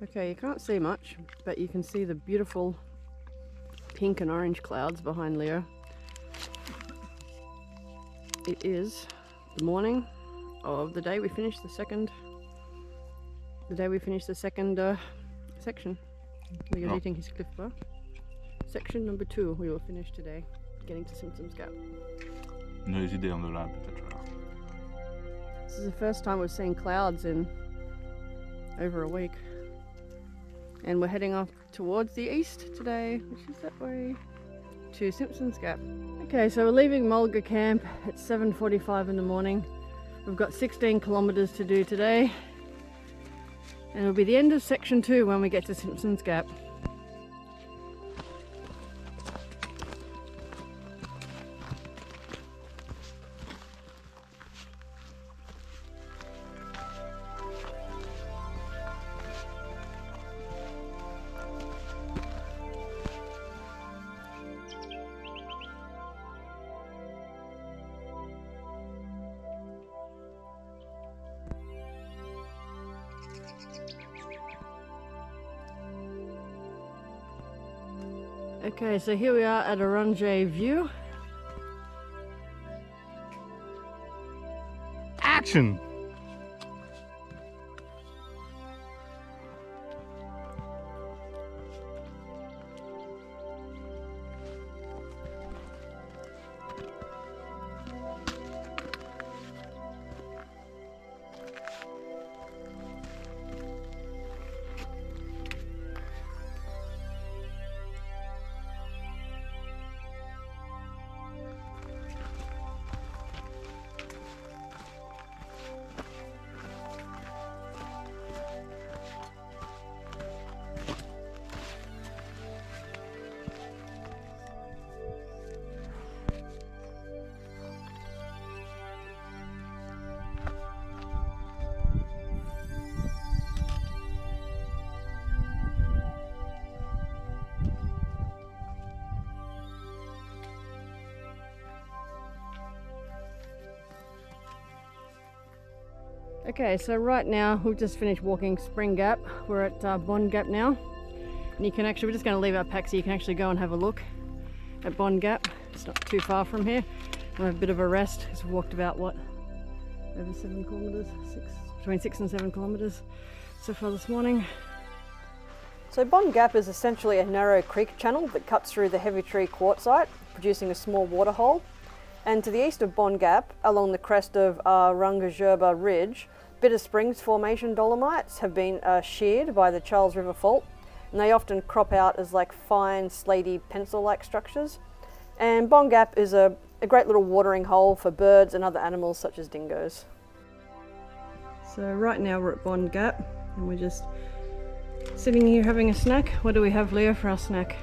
Okay, you can't see much, but you can see the beautiful pink and orange clouds behind Leo. It is the morning of the day we finished the second section. Leo's eating his Cliff Bar. Section number 2 we will finish today, getting to Simpsons Gap. Noisy day on the Larapinta Trail. This is the first time we've seen clouds in over a week. And we're heading off towards the east today, which is that way, to Simpsons Gap. Okay, so we're leaving Mulga Camp at 7:45 in the morning. We've got 16 kilometers to do today. And it'll be the end of section 2 when we get to Simpsons Gap. Okay, so here we are at Orange View. Action! Okay, so right now we've just finished walking Spring Gap. We're at Bond Gap now. And you can actually, we're just going to leave our pack so you can actually go and have a look at Bond Gap. It's not too far from here. We'll have a bit of a rest because we've walked about, what, over 7 kilometres? Between 6 and 7 kilometres so far this morning. So Bond Gap is essentially a narrow creek channel that cuts through the heavy tree quartzite, producing a small waterhole. And to the east of Bond Gap, along the crest of Rungajerba Ridge, Bitter Springs Formation dolomites have been sheared by the Charles River Fault, and they often crop out as like fine, slaty, pencil-like structures. And Bond Gap is a great little watering hole for birds and other animals such as dingoes. So right now we're at Bond Gap, and we're just sitting here having a snack. What do we have, Leo, for our snack?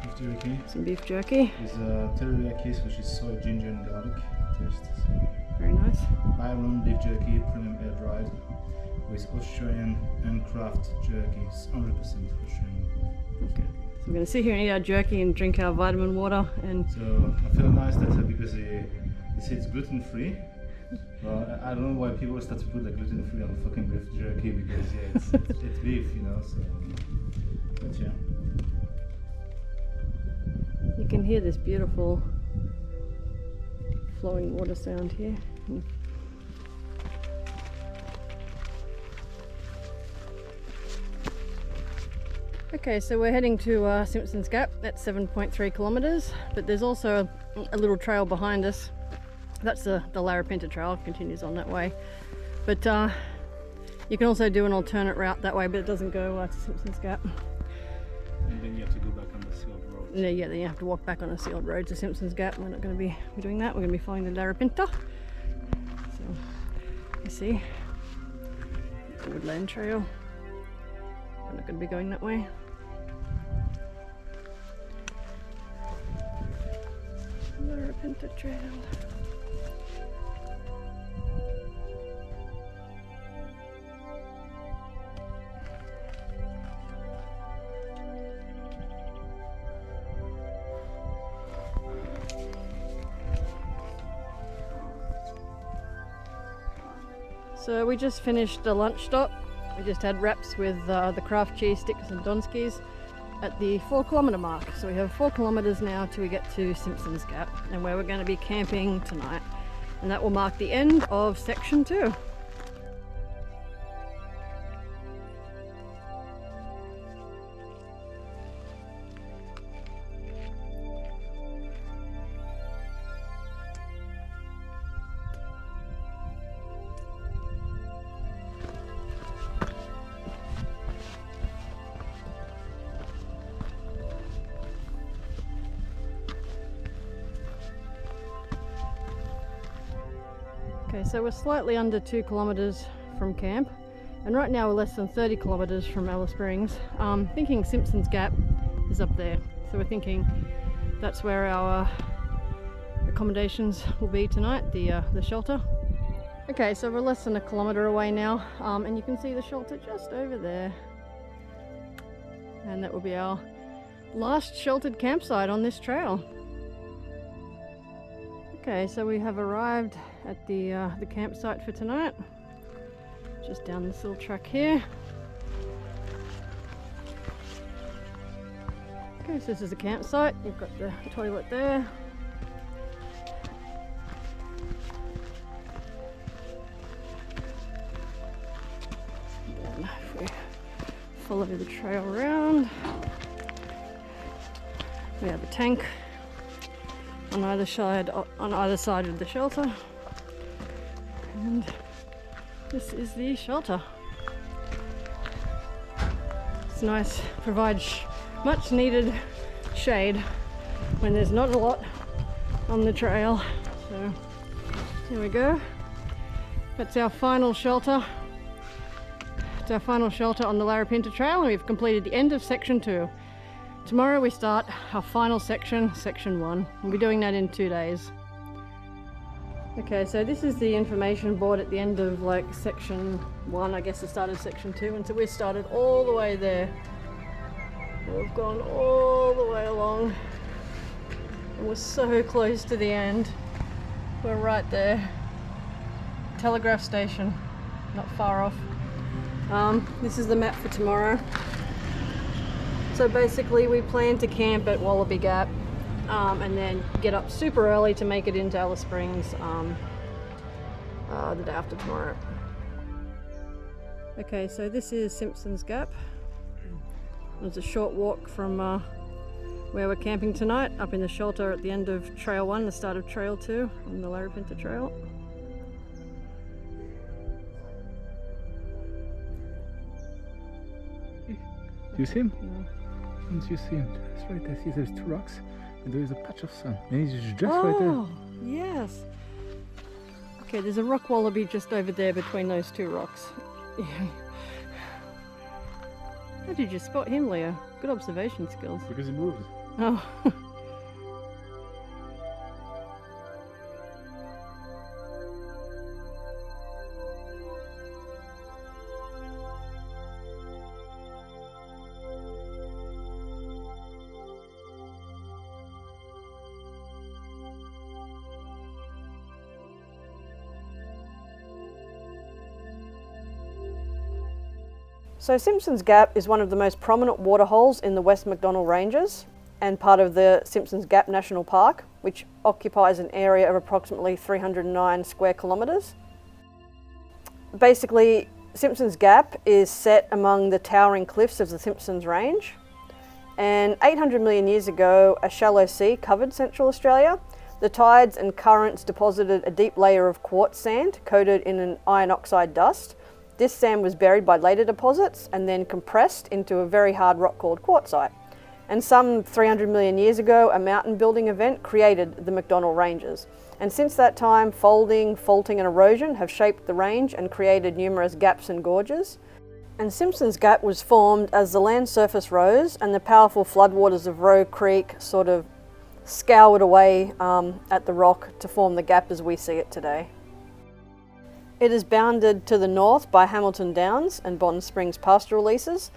Beef jerky. Some beef jerky. With teriyaki, which is soy, ginger and garlic taste. So. Very nice. Byron beef jerky, premium air dried, with Australian and craft jerkies, 100% Australian. Okay. So we're going to sit here and eat our jerky and drink our vitamin water. And so I feel nice that because they say it's gluten free. Well, I don't know why people start to put like gluten free on the fucking beef jerky because yeah, it's beef, you know. So, but yeah. You can hear this beautiful flowing water sound here. Okay, so we're heading to Simpsons Gap. That's 7.3 kilometres, but there's also a little trail behind us. That's the Larapinta Trail, continues on that way. But you can also do an alternate route that way, but it doesn't go to Simpsons Gap. And then you have to go back on the sealed road. Yeah, then you have to walk back on a sealed road to Simpsons Gap. We're not going to be doing that. We're going to be following the Larapinta. So, you see, the Woodland Trail. We're not going to be going that way. Larapinta Trail. So we just finished a lunch stop We just had wraps with the craft cheese sticks and Donskis at the 4 kilometre mark. So we have 4 kilometres now till we get to Simpsons Gap, and where we're going to be camping tonight. And that will mark the end of section 2. Okay, so we're slightly under 2 kilometres from camp, and right now we're less than 30 kilometres from Alice Springs. Thinking Simpsons Gap is up there, so we're thinking that's where our accommodations will be tonight, the shelter. Okay, so we're less than a kilometre away now, and you can see the shelter just over there, and that will be our last sheltered campsite on this trail. Okay, so we have arrived at the campsite for tonight, just down this little track here. Okay, so this is the campsite. You've got the toilet there. And then if we follow the trail around, we have a tank on either side of the shelter, and this is the shelter. It's nice, provides much needed shade when there's not a lot on the trail. So here we go. That's our final shelter. It's our final shelter on the Larapinta Trail, and we've completed the end of section 2. Tomorrow we start our final section, section 1. We'll be doing that in 2 days. Okay, so this is the information board at the end of like section 1, I guess the start of section 2, and so we started all the way there. We've gone all the way along, and we're so close to the end. We're right there. Telegraph station, not far off. This is the map for tomorrow. So basically we plan to camp at Wallaby Gap and then get up super early to make it into Alice Springs the day after tomorrow. Okay, so this is Simpsons Gap. It's a short walk from where we're camping tonight, up in the shelter at the end of Trail 1, the start of Trail 2 on the Larapinta Trail. Do you see him? No. Once you see him, just right there, see there's 2 rocks and there is a patch of sun. And he's just right there. Oh, yes. Okay, there's a rock wallaby just over there between those 2 rocks. How did you spot him, Leo? Good observation skills. Because he moves. Oh. So Simpsons Gap is one of the most prominent waterholes in the West MacDonnell Ranges and part of the Simpsons Gap National Park, which occupies an area of approximately 309 square kilometres. Basically, Simpsons Gap is set among the towering cliffs of the Simpsons Range, and 800 million years ago a shallow sea covered Central Australia. The tides and currents deposited a deep layer of quartz sand coated in an iron oxide dust. This sand was buried by later deposits and then compressed into a very hard rock called quartzite. And some 300 million years ago, a mountain building event created the MacDonnell Ranges. And since that time, folding, faulting and erosion have shaped the range and created numerous gaps and gorges. And Simpsons Gap was formed as the land surface rose and the powerful floodwaters of Roe Creek sort of scoured away at the rock to form the gap as we see it today. It is bounded to the north by Hamilton Downs and Bond Springs pastoral leases,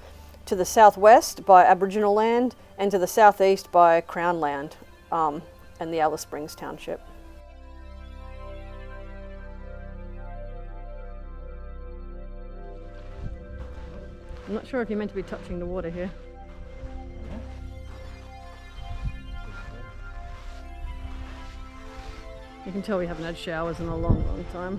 to the southwest by Aboriginal land, and to the southeast by Crown land and the Alice Springs Township. I'm not sure if you're meant to be touching the water here. You can tell we haven't had showers in a long, long time.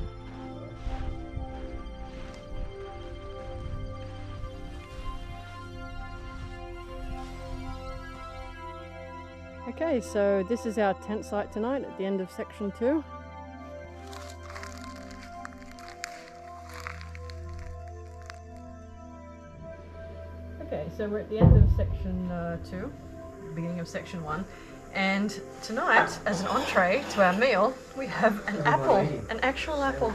Okay, so this is our tent site tonight at the end of section 2. Okay, so we're at the end of section 2, beginning of section 1, and tonight, as an entree to our meal, we have an apple, an actual apple.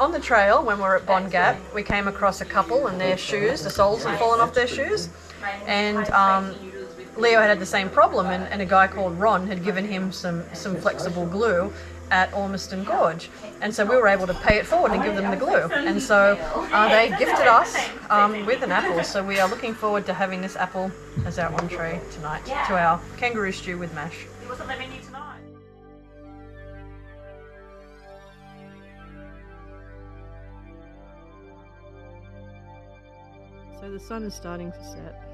On the trail, when we were at Bond Gap, we came across a couple and their shoes, the soles had fallen off their shoes, and Leo had the same problem, and a guy called Ron had given him some flexible glue at Ormiston Gorge, and so we were able to pay it forward and give them the glue, and so they gifted us with an apple, so we are looking forward to having this apple as our entree tonight to our kangaroo stew with mash. It wasn't the menu tonight. So the sun is starting to set.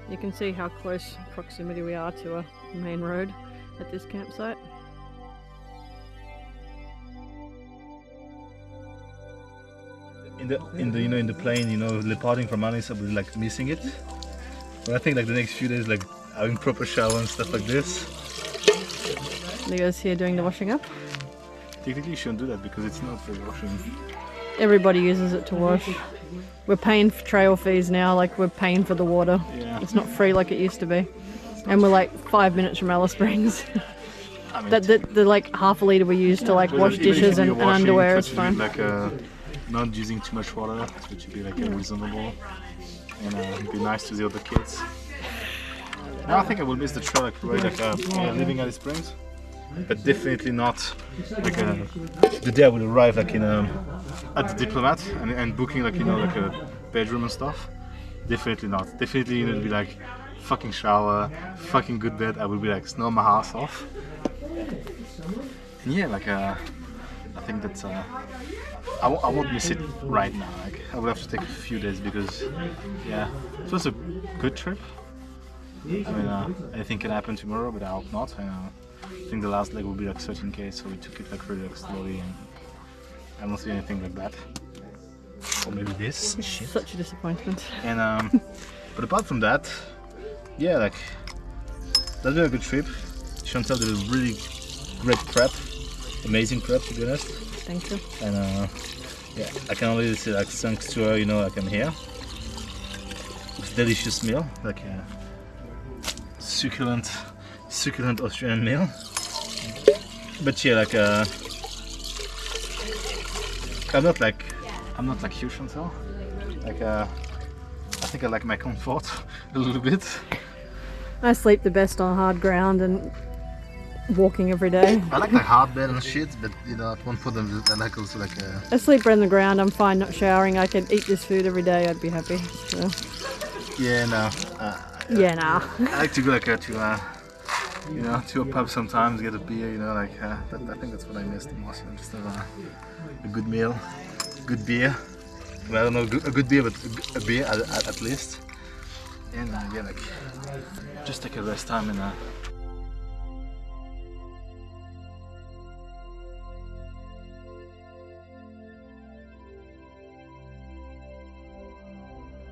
You can see how close proximity we are to a main road at this campsite. In the plane, departing from Manisa, we're like missing it. But I think like the next few days, like having proper shower and stuff like this. Leo's here doing the washing up. Technically, you shouldn't do that because it's not for washing. Everybody uses it to wash. We're paying for trail fees now, like we're paying for the water. Yeah. It's not free like it used to be. And we're like 5 minutes from Alice Springs. I mean, the like half a litre we use to like wash dishes and underwear is fine. Like not using too much water, which would be like reasonable, and be nice to the other kids. Now I think I will miss the trail, like right, living at Alice Springs, but definitely not like the day I will arrive like at the Diplomat and booking like like a bedroom and stuff. Definitely not. Definitely it'll be like fucking shower, fucking good bed. I will be like snow my ass off. And yeah, like I think that's I won't miss it right now. Like I will have to take a few days because yeah, it was a good trip. I mean, anything can happen tomorrow, but I hope not. I think the last leg will be like 13k, so we took it like really like slowly, and I don't see anything like that. Or maybe this shit. Such a disappointment. And but apart from that, yeah, like that's been a good trip. Chantal did a really great prep, amazing prep to be honest. Thank you. And yeah, I can only say like thanks to her, like I'm here. It's a delicious meal, like a succulent Australian meal. But yeah, like I'm not like Hugh, Chantal. Like I think I like my comfort a little bit. I sleep the best on hard ground and walking every day. I like hard bed and shit, but at one point I like also like I sleep on the ground. I'm fine not showering. I could eat this food every day. I'd be happy. So. Yeah, no. Yeah, nah. I like to go like to a pub sometimes, get a beer. I think that's what I miss the most. Just have a good meal, good beer. Well, I don't know, a good beer, but a beer at least. And yeah, like just take a rest time and